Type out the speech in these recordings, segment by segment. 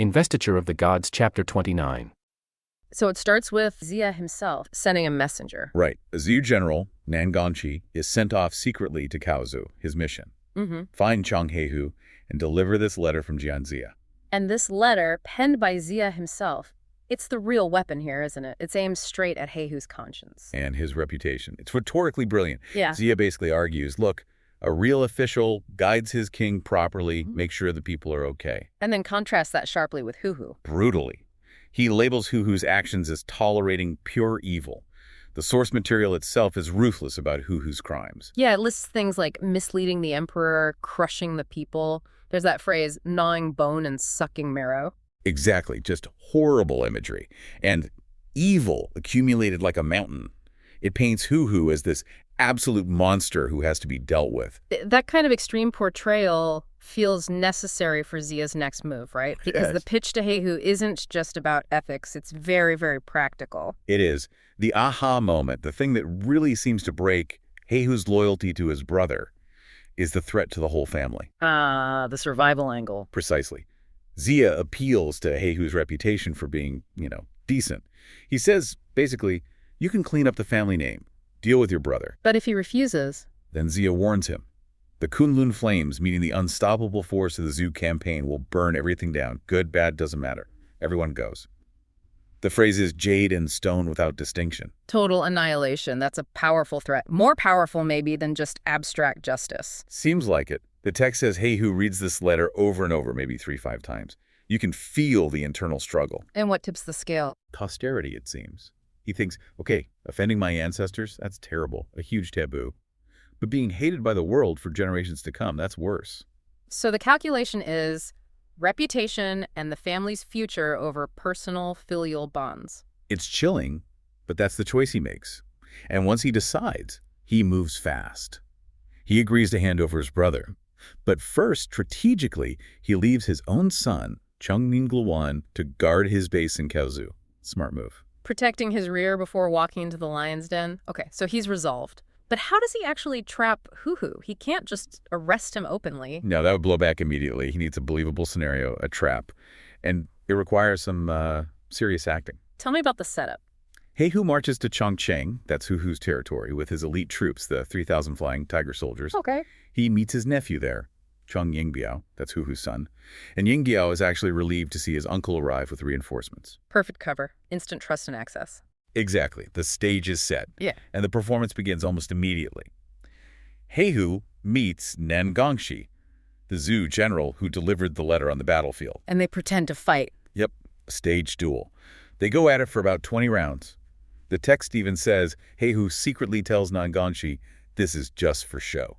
Investiture of the Gods, Chapter 29. So it starts with Xia himself sending a messenger. Right. A Zhu general, Nangongqi, is sent off secretly to Kaozu, his mission. Find Chang Heihu and deliver this letter from Jianxia. And this letter, penned by Xia himself, it's the real weapon here, isn't it? It's aimed straight at Heihu's conscience. And his reputation. It's rhetorically brilliant. Yeah. Xia basically argues, look, a real official guides his king properly, makes sure the people are okay. And then contrasts that sharply with Huhu. Brutally. He labels Huhu's actions as tolerating pure evil. The source material itself is ruthless about Huhu's crimes. Yeah, it lists things like misleading the emperor, crushing the people. There's that phrase, gnawing bone and sucking marrow. Exactly, just horrible imagery. And evil accumulated like a mountain. It paints Huhu as this absolute monster who has to be dealt with. That kind of extreme portrayal feels necessary for Xia's next move, right? Because the pitch to Heihu isn't just about ethics. It's very, very practical. It is. The aha moment, the thing that really seems to break Heihu's loyalty to his brother, is the threat to the whole family. The survival angle. Precisely. Xia appeals to Heihu's reputation for being, decent. He says, basically, you can clean up the family name. Deal with your brother. But if he refuses... Then Xia warns him. The Kunlun flames, meaning the unstoppable force of the Zhu campaign, will burn everything down. Good, bad, doesn't matter. Everyone goes. The phrase is jade and stone without distinction. Total annihilation. That's a powerful threat. More powerful, maybe, than just abstract justice. Seems like it. The text says Heihu reads this letter over and over, maybe 3-5 times. You can feel the internal struggle. And what tips the scale? Posterity, it seems. He thinks, okay, offending my ancestors, that's terrible, a huge taboo. But being hated by the world for generations to come, that's worse. So the calculation is reputation and the family's future over personal filial bonds. It's chilling, but that's the choice he makes. And once he decides, he moves fast. He agrees to hand over his brother. But first, strategically, he leaves his own son, Cheng Ningluan, to guard his base in Kaozu. Smart move. Protecting his rear before walking into the lion's den? Okay, so he's resolved. But how does he actually trap Huhu? He can't just arrest him openly. No, that would blow back immediately. He needs a believable scenario, a trap. And it requires some serious acting. Tell me about the setup. Heihu marches to Chongqing, that's Huhu's territory, with his elite troops, the 3,000 flying tiger soldiers. Okay. He meets his nephew there, Cheng Yingbiao, that's Huhu's son. And Yingbiao is actually relieved to see his uncle arrive with reinforcements. Perfect cover. Instant trust and access. Exactly. The stage is set. Yeah. And the performance begins almost immediately. Heihu meets Nangongqi, the Zhu general who delivered the letter on the battlefield. And they pretend to fight. Yep, a staged duel. They go at it for about 20 rounds. The text even says Heihu secretly tells Nangongqi, this is just for show.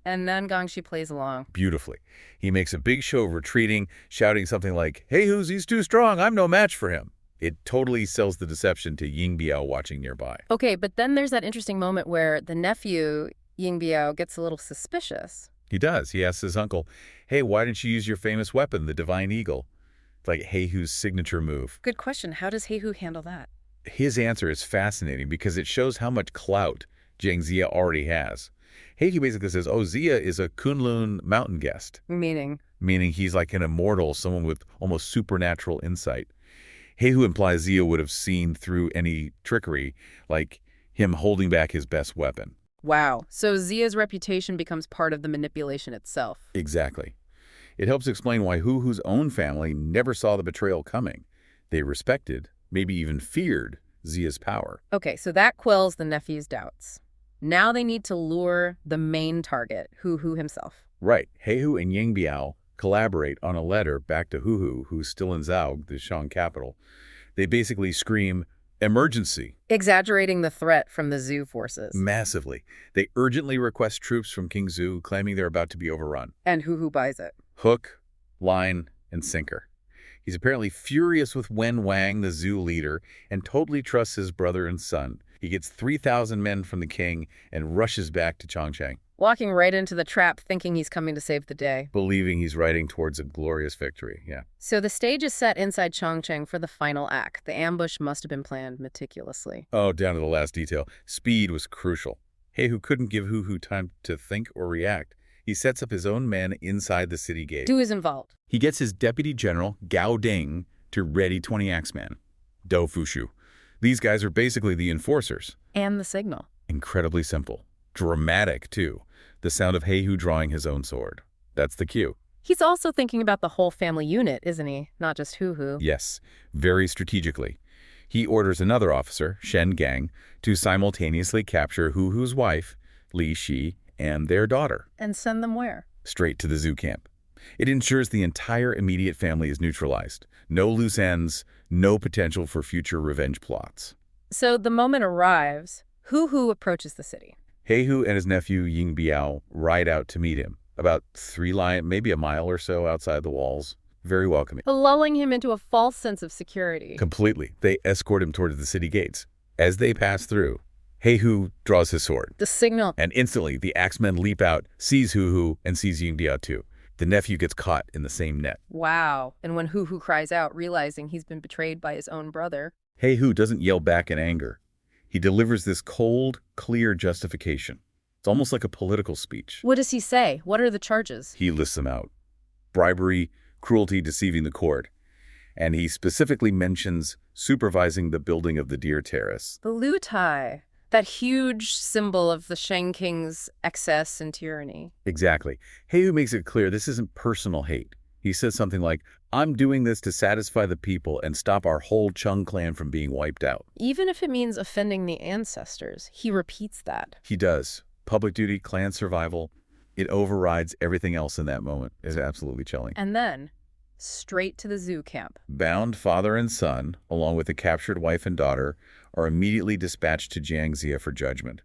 And Nangongqi plays along. Beautifully. He makes a big show of retreating, shouting something like, he's too strong, I'm no match for him. It totally sells the deception to Yingbiao watching nearby. Okay, but then there's that interesting moment where the nephew, Yingbiao, gets a little suspicious. He does. He asks his uncle, hey, why didn't you use your famous weapon, the Divine Eagle? It's like Heihu's signature move. Good question. How does Heihu handle that? His answer is fascinating because it shows how much clout Jianxia already has. Heihu basically says, Xia is a Kunlun mountain guest. Meaning? Meaning he's like an immortal, someone with almost supernatural insight. Heihu implies Xia would have seen through any trickery, like him holding back his best weapon. Wow. So Xia's reputation becomes part of the manipulation itself. Exactly. It helps explain why Huhu's own family never saw the betrayal coming. They respected, maybe even feared, Xia's power. Okay, so that quells the nephew's doubts. Now they need to lure the main target, Huhu himself. Right. Heihu and Yingbiao collaborate on a letter back to Huhu, who's still in Zhao, the Shan capital. They basically scream, emergency. Exaggerating the threat from the Zhu forces. Massively. They urgently request troops from King Zhu, claiming they're about to be overrun. And Huhu buys it. Hook, line, and sinker. He's apparently furious with Wen Wang, the Zhu leader, and totally trusts his brother and son. He gets 3,000 men from the king and rushes back to Chongqing. Walking right into the trap, thinking he's coming to save the day. Believing he's riding towards a glorious victory, yeah. So the stage is set inside Chongqing for the final act. The ambush must have been planned meticulously. Oh, down to the last detail. Speed was crucial. Heihu couldn't give Huhu time to think or react. He sets up his own men inside the city gate. Who is involved? He gets his deputy general, Gao Ding, to ready 20 axemen. Dou Fushu. These guys are basically the enforcers. And the signal. Incredibly simple. Dramatic, too. The sound of Heihu drawing his own sword. That's the cue. He's also thinking about the whole family unit, isn't he? Not just Hu. Yes, very strategically. He orders another officer, Shen Gang, to simultaneously capture Hu's wife, Li Shi, and their daughter. And send them where? Straight to the zoo camp. It ensures the entire immediate family is neutralized. No loose ends, no potential for future revenge plots. So the moment arrives, Hu approaches the city. Heihu and his nephew Ying Biao ride out to meet him, about maybe a mile or so outside the walls. Very welcoming. Lulling him into a false sense of security. Completely. They escort him towards the city gates. As they pass through, Heihu draws his sword. The signal. And instantly, the axemen leap out, seize Hu and seize Ying Biao too. The nephew gets caught in the same net. Wow. And when Hu cries out, realizing he's been betrayed by his own brother. Heihu doesn't yell back in anger. He delivers this cold, clear justification. It's almost like a political speech. What does he say? What are the charges? He lists them out. Bribery, cruelty, deceiving the court. And he specifically mentions supervising the building of the Deer Terrace. The Lutai. That huge symbol of the Shang King's excess and tyranny. Exactly. Heihu makes it clear this isn't personal hate. He says something like, I'm doing this to satisfy the people and stop our whole Chung clan from being wiped out. Even if it means offending the ancestors, he repeats that. He does. Public duty, clan survival, it overrides everything else in that moment. It's absolutely chilling. And then, straight to the zoo camp. Bound father and son, along with the captured wife and daughter, are immediately dispatched to Jiangxia for judgment.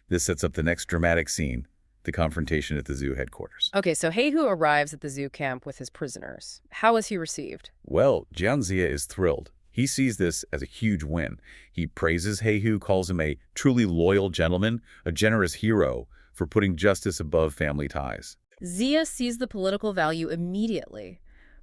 This sets up the next dramatic scene, the confrontation at the zoo headquarters. Okay, so Heihu arrives at the zoo camp with his prisoners. How is he received? Well, Jiangxia is thrilled. He sees this as a huge win. He praises Heihu, calls him a truly loyal gentleman, a generous hero for putting justice above family ties. Xia sees the political value immediately.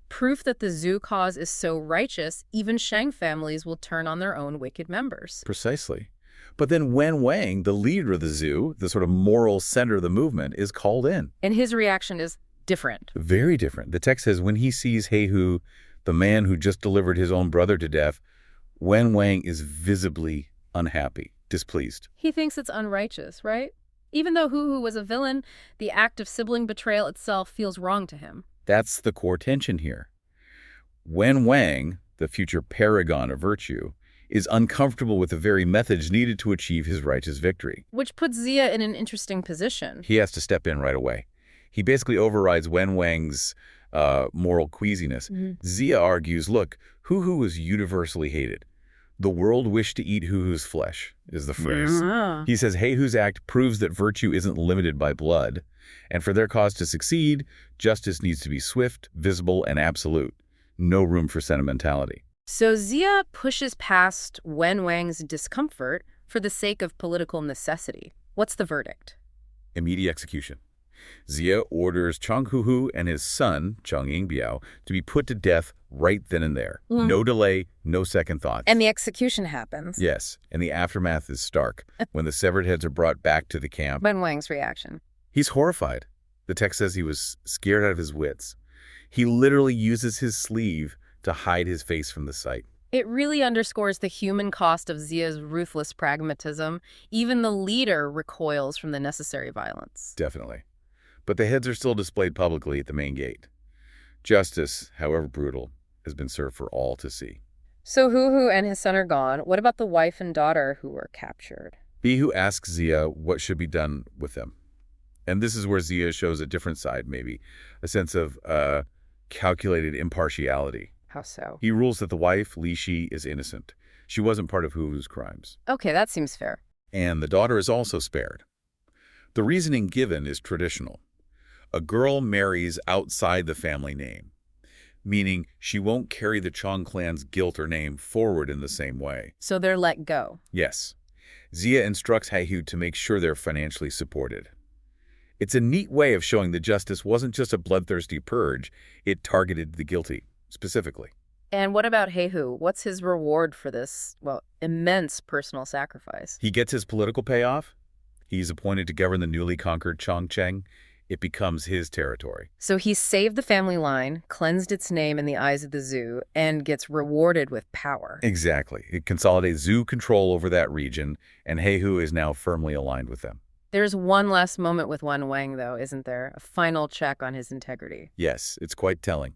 Proof that the zoo cause is so righteous, even Shang families will turn on their own wicked members. Precisely. But then Wen Wang, the leader of the zoo, the sort of moral center of the movement, is called in. And his reaction is different. Very different. The text says when he sees Heihu, the man who just delivered his own brother to death, Wen Wang is visibly unhappy, displeased. He thinks it's unrighteous, right? Even though Hu was a villain, the act of sibling betrayal itself feels wrong to him. That's the core tension here. Wen Wang, the future paragon of virtue, is uncomfortable with the very methods needed to achieve his righteous victory. Which puts Xia in an interesting position. He has to step in right away. He basically overrides Wen Wang's moral queasiness. Xia argues, look, Hu was universally hated. The world wished to eat Hu's flesh, is the phrase. He says Heihu's act proves that virtue isn't limited by blood, and for their cause to succeed, justice needs to be swift, visible, and absolute. No room for sentimentality. So Xia pushes past Wen Wang's discomfort for the sake of political necessity. What's the verdict? Immediate execution. Xia orders Chang Hu and his son, Chang Yingbiao, to be put to death right then and there. No delay, no second thoughts. And the execution happens. Yes, and the aftermath is stark. When the severed heads are brought back to the camp, Wen Wang's reaction. He's horrified. The text says he was scared out of his wits. He literally uses his sleeve to hide his face from the sight. It really underscores the human cost of Xia's ruthless pragmatism. Even the leader recoils from the necessary violence. Definitely. But the heads are still displayed publicly at the main gate. Justice, however brutal, has been served for all to see. So Hu and his son are gone. What about the wife and daughter who were captured? Bihu asks Xia what should be done with them. And this is where Xia shows a different side, maybe, a sense of calculated impartiality. How so? He rules that the wife, Li Shi, is innocent. She wasn't part of Hu's crimes. Okay, that seems fair. And the daughter is also spared. The reasoning given is traditional. A girl marries outside the family name, meaning she won't carry the Chang clan's guilt or name forward in the same way. So they're let go. Yes. Xia instructs Heihu to make sure they're financially supported. It's a neat way of showing that justice wasn't just a bloodthirsty purge, it targeted the guilty, specifically. And what about Heihu? What's his reward for this, well, immense personal sacrifice? He gets his political payoff. He's appointed to govern the newly conquered Chongcheng It becomes his territory. So he saved the family line, cleansed its name in the eyes of the Zhou, and gets rewarded with power. Exactly. It consolidates Zhou control over that region, and Heihu is now firmly aligned with them. There's one last moment with Wen Wang, though, isn't there? A final check on his integrity. Yes, it's quite telling.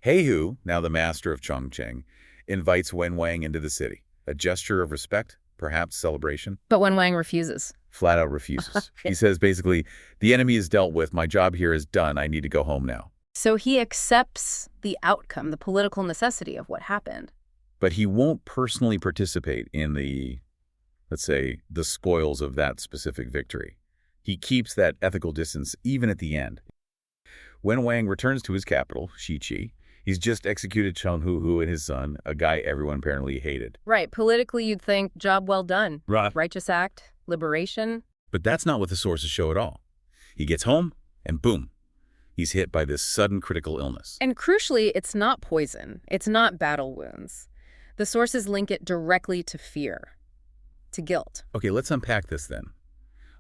Heihu, now the master of Chongqing, invites Wen Wang into the city. A gesture of respect, perhaps celebration. But Wen Wang refuses. Flat out refuses. He says basically, the enemy is dealt with, my job here is done, I need to go home now. So he accepts the outcome, the political necessity of what happened. But he won't personally participate in the, let's say, the spoils of that specific victory. He keeps that ethical distance even at the end. Wen Wang returns to his capital, Shiqi. He's just executed Cheng Hu and his son, a guy everyone apparently hated. Right. Politically, you'd think, job well done. Right. Righteous act, liberation. But that's not what the sources show at all. He gets home, and boom, he's hit by this sudden critical illness. And crucially, it's not poison. It's not battle wounds. The sources link it directly to fear, to guilt. Okay, let's unpack this then.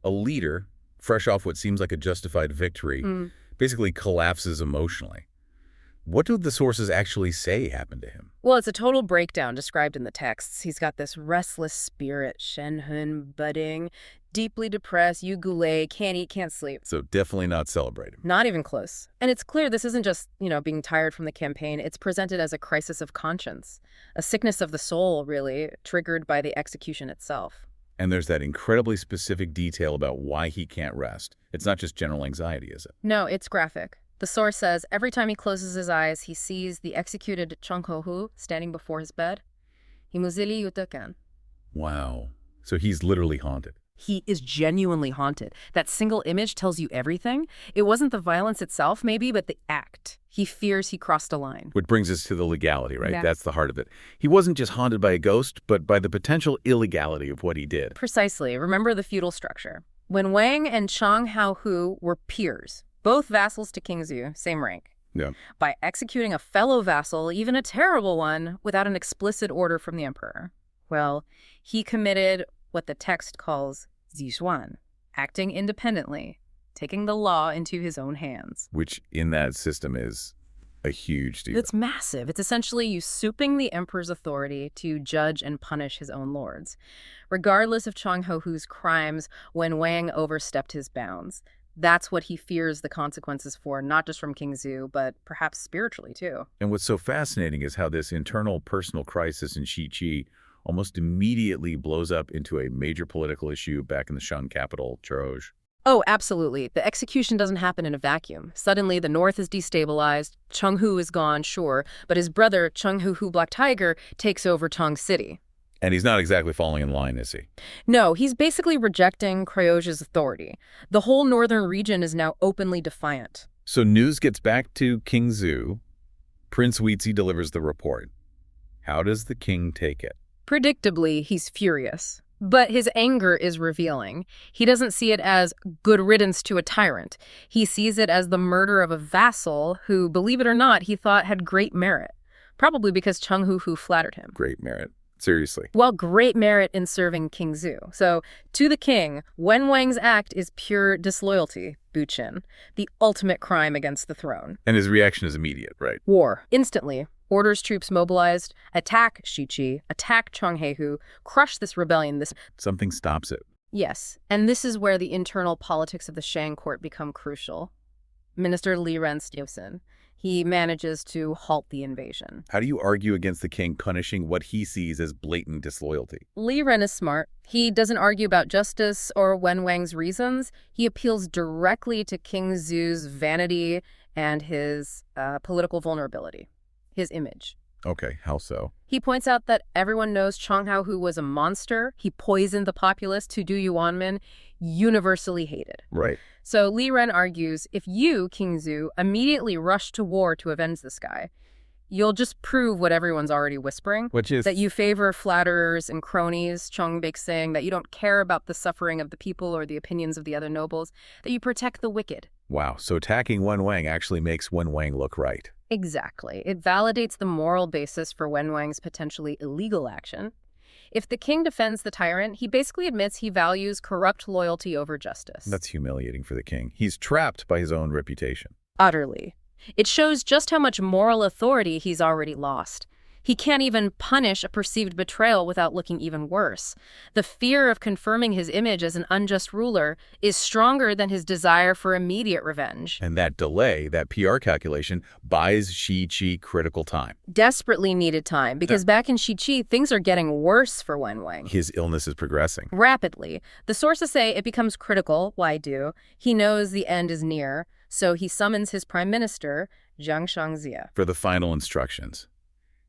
A leader, fresh off what seems like a justified victory, basically collapses emotionally. What do the sources actually say happened to him? Well, it's a total breakdown described in the texts. He's got this restless spirit, shenhun, budding, deeply depressed, yugule, can't eat, can't sleep. So definitely not celebrated. Not even close. And it's clear this isn't just, being tired from the campaign. It's presented as a crisis of conscience, a sickness of the soul, really, triggered by the execution itself. And there's that incredibly specific detail about why he can't rest. It's not just general anxiety, is it? No, it's graphic. The source says every time he closes his eyes, he sees the executed Cheng Hu standing before his bed. Himuzili yutakan. Wow. So he's literally haunted. He is genuinely haunted. That single image tells you everything. It wasn't the violence itself, maybe, but the act. He fears he crossed a line. Which brings us to the legality, right? Yeah. That's the heart of it. He wasn't just haunted by a ghost, but by the potential illegality of what he did. Precisely. Remember the feudal structure. When Wang and Cheng Hu were peers, both vassals to King Zhou, same rank. Yeah. By executing a fellow vassal, even a terrible one, without an explicit order from the emperor, well, he committed what the text calls zixuan, acting independently, taking the law into his own hands. Which in that system is a huge deal. It's massive. It's essentially usurping the emperor's authority to judge and punish his own lords. Regardless of Cheng Hu's crimes when Wang overstepped his bounds, that's what he fears the consequences for, not just from King Zhou, but perhaps spiritually too. And what's so fascinating is how this internal personal crisis in Shiqi almost immediately blows up into a major political issue back in the Shang capital, Choroj. Oh, absolutely. The execution doesn't happen in a vacuum. Suddenly, the north is destabilized. Cheng Hu is gone, sure, but his brother, Cheng Hu Black Tiger, takes over Tong City. And he's not exactly falling in line, is he? No, he's basically rejecting Crayoz's authority. The whole northern region is now openly defiant. So news gets back to King Zhou. Prince Huizi delivers the report. How does the king take it? Predictably, he's furious. But his anger is revealing. He doesn't see it as good riddance to a tyrant. He sees it as the murder of a vassal who, believe it or not, he thought had great merit. Probably because Cheng Hu flattered him. Great merit. Seriously. Well, great merit in serving King Zhou. So, to the king, Wen Wang's act is pure disloyalty, Buqin, the ultimate crime against the throne. And his reaction is immediate, right? War. Instantly. Orders troops mobilized, attack Shiqi, attack Cheng Hu, crush this rebellion. Something stops it. Yes, and this is where the internal politics of the Shang court become crucial. Minister Li Ren, he manages to halt the invasion. How do you argue against the king punishing what he sees as blatant disloyalty? Li Ren is smart. He doesn't argue about justice or Wen Wang's reasons. He appeals directly to King Zhu's vanity and his political vulnerability. His image. Okay, how so? He points out that everyone knows Cheng Hu was a monster. He poisoned the populace to Du Yuanmin, universally hated. Right. So Li Ren argues, if you, King Zhou, immediately rush to war to avenge this guy, you'll just prove what everyone's already whispering. Which is? That you favor flatterers and cronies, Chong Bixing, that you don't care about the suffering of the people or the opinions of the other nobles, that you protect the wicked. Wow, so attacking Wen Wang actually makes Wen Wang look right. Exactly. It validates the moral basis for Wen Wang's potentially illegal action. If the king defends the tyrant, he basically admits he values corrupt loyalty over justice. That's humiliating for the king. He's trapped by his own reputation. Utterly. It shows just how much moral authority he's already lost. He can't even punish a perceived betrayal without looking even worse. The fear of confirming his image as an unjust ruler is stronger than his desire for immediate revenge. And that delay, that PR calculation, buys Shi-Chi critical time. Desperately needed time, because back in Shi-Chi, things are getting worse for Wen Wang. His illness is progressing. Rapidly. The sources say it becomes critical. Why do? He knows the end is near, so he summons his prime minister, Jiang Shangxia, for the final instructions.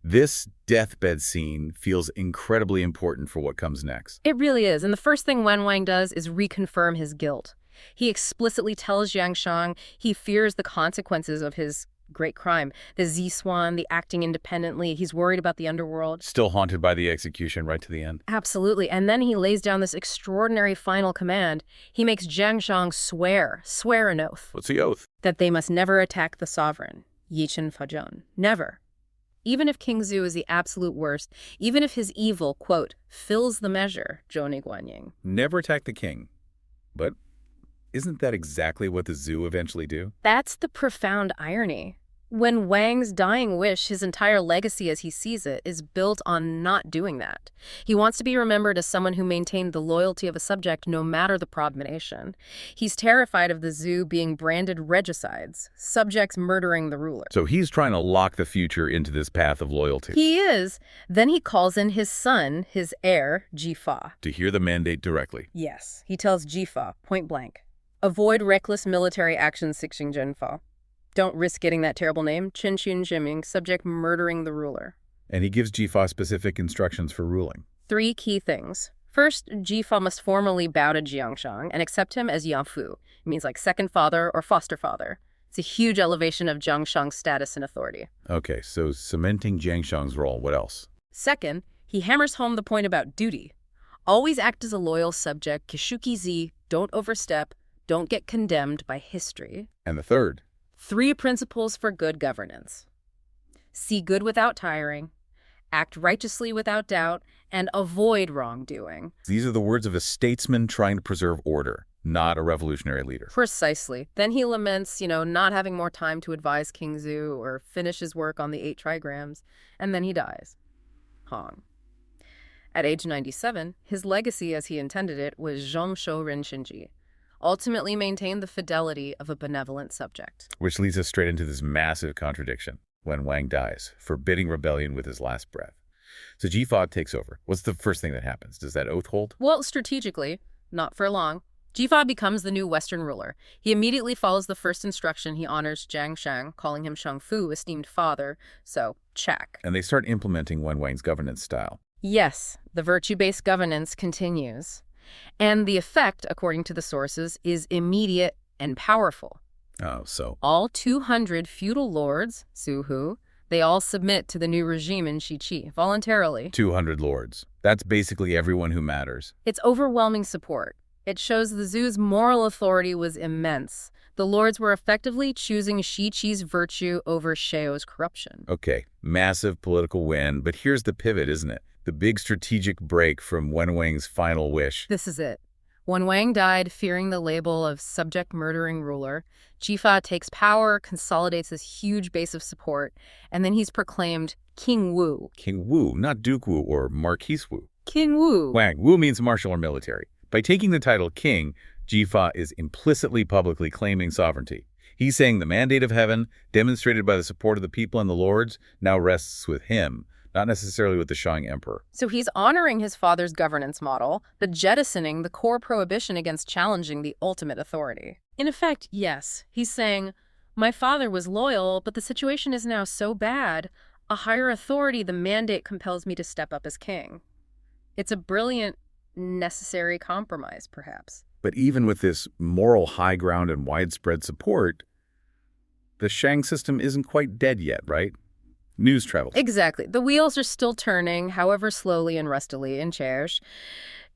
This deathbed scene feels incredibly important for what comes next. It really is, and the first thing Wen Wang does is reconfirm his guilt. He explicitly tells Jiang Shang he fears the consequences of his great crime. The Z-Swan, the acting independently, he's worried about the underworld. Still haunted by the execution right to the end. Absolutely, and then he lays down this extraordinary final command. He makes Jiang Shang swear an oath. What's the oath? That they must never attack the sovereign, Yi Chen Fazheng. Never. Even if King Zhu is the absolute worst, even if his evil, quote, fills the measure, Zhoni Guanyin. Never attack the king. But isn't that exactly what the Zhu eventually do? That's the profound irony. When Wang's dying wish, his entire legacy as he sees it, is built on not doing that. He wants to be remembered as someone who maintained the loyalty of a subject no matter the provocation. He's terrified of the Zhu being branded regicides, subjects murdering the ruler. So he's trying to lock the future into this path of loyalty. He is. Then he calls in his son, his heir, Jifa. To hear the mandate directly. Yes. He tells Jifa, point blank, avoid reckless military action Sixing Zhenfa. Don't risk getting that terrible name, Chen Qun Jiming, subject murdering the ruler. And he gives Jifa specific instructions for ruling. 3 key things. First, Jifa must formally bow to Jiang Shang and accept him as Yanfu. It means like second father or foster father. It's a huge elevation of Jiang Shang's status and authority. Okay, so cementing Jiang Shang's role. What else? Second, he hammers home the point about duty. Always act as a loyal subject, Kishuki Zi, don't overstep, don't get condemned by history. And the third? 3 principles for good governance. See good without tiring, act righteously without doubt, and avoid wrongdoing. These are the words of a statesman trying to preserve order, not a revolutionary leader. Precisely. Then he laments, not having more time to advise King Zhu or finish his work on the 8 trigrams, and then he dies. Hong. At age 97, his legacy as he intended it was Zhongshou Renshinji, ultimately maintained the fidelity of a benevolent subject. Which leads us straight into this massive contradiction when Wang dies, forbidding rebellion with his last breath. So Jifa takes over. What's the first thing that happens? Does that oath hold? Well, strategically, not for long. Jifa becomes the new Western ruler. He immediately follows the first instruction. He honors Jiang Shang, calling him Shangfu, esteemed father, so check. And they start implementing Wen Wang's governance style. Yes, the virtue-based governance continues. And the effect, according to the sources, is immediate and powerful. Oh, so? All 200 feudal lords, Suhu, they all submit to the new regime in Shi-Chi, voluntarily. 200 lords. That's basically everyone who matters. It's overwhelming support. It shows the Zhu's moral authority was immense. The lords were effectively choosing Shi-Chi's virtue over Xiao's corruption. Okay, massive political win, but here's the pivot, isn't it? The big strategic break from Wen Wang's final wish. This is it. When Wang died, fearing the label of subject-murdering ruler, Jifa takes power, consolidates this huge base of support, and then he's proclaimed King Wu. King Wu, not Duke Wu or Marquis Wu. King Wu. Wang. Wu means martial or military. By taking the title king, Jifa is implicitly publicly claiming sovereignty. He's saying the mandate of heaven, demonstrated by the support of the people and the lords, now rests with him, not necessarily with the Shang emperor. So he's honoring his father's governance model, but jettisoning the core prohibition against challenging the ultimate authority. In effect, yes, he's saying, my father was loyal, but the situation is now so bad, a higher authority, the mandate compels me to step up as king. It's a brilliant, necessary compromise, perhaps. But even with this moral high ground and widespread support, the Shang system isn't quite dead yet, right? News travels. Exactly. The wheels are still turning, however slowly and rustily, in Cherche.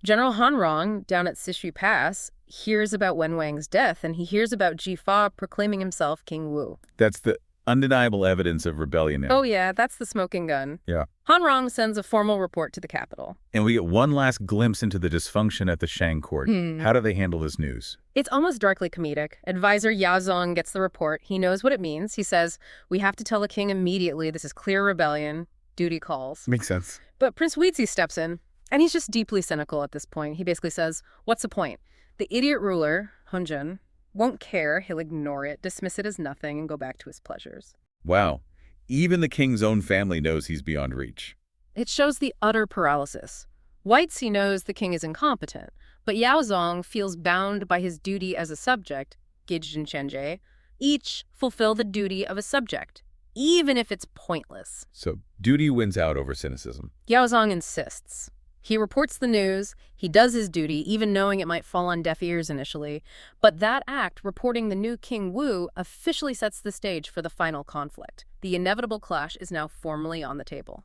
General Han Rong, down at Sishui Pass, hears about Wen Wang's death, and he hears about Jifa proclaiming himself King Wu. That's the Undeniable evidence of rebellion now. Oh yeah, that's the smoking gun. Yeah. Han Rong sends a formal report to the capital. And we get one last glimpse into the dysfunction at the Shang court. How do they handle this news? It's almost darkly comedic. Advisor Yao Zong gets the report. He knows what it means. He says, "We have to tell the king immediately. This is clear rebellion. Duty calls." Makes sense. But Prince Weezy steps in, and he's just deeply cynical at this point. He basically says, what's the point? The idiot ruler, Hunjun, won't care. He'll ignore it, dismiss it as nothing, and go back to his pleasures. Wow. Even the king's own family knows he's beyond reach. It shows the utter paralysis. Whitesea knows the king is incompetent, but Yao Zong feels bound by his duty as a subject, Gijin Chenjie, each fulfill the duty of a subject, even if it's pointless. So duty wins out over cynicism. Yao Zong insists. He reports the news, he does his duty, even knowing it might fall on deaf ears initially, but that act, reporting the new King Wu, officially sets the stage for the final conflict. The inevitable clash is now formally on the table.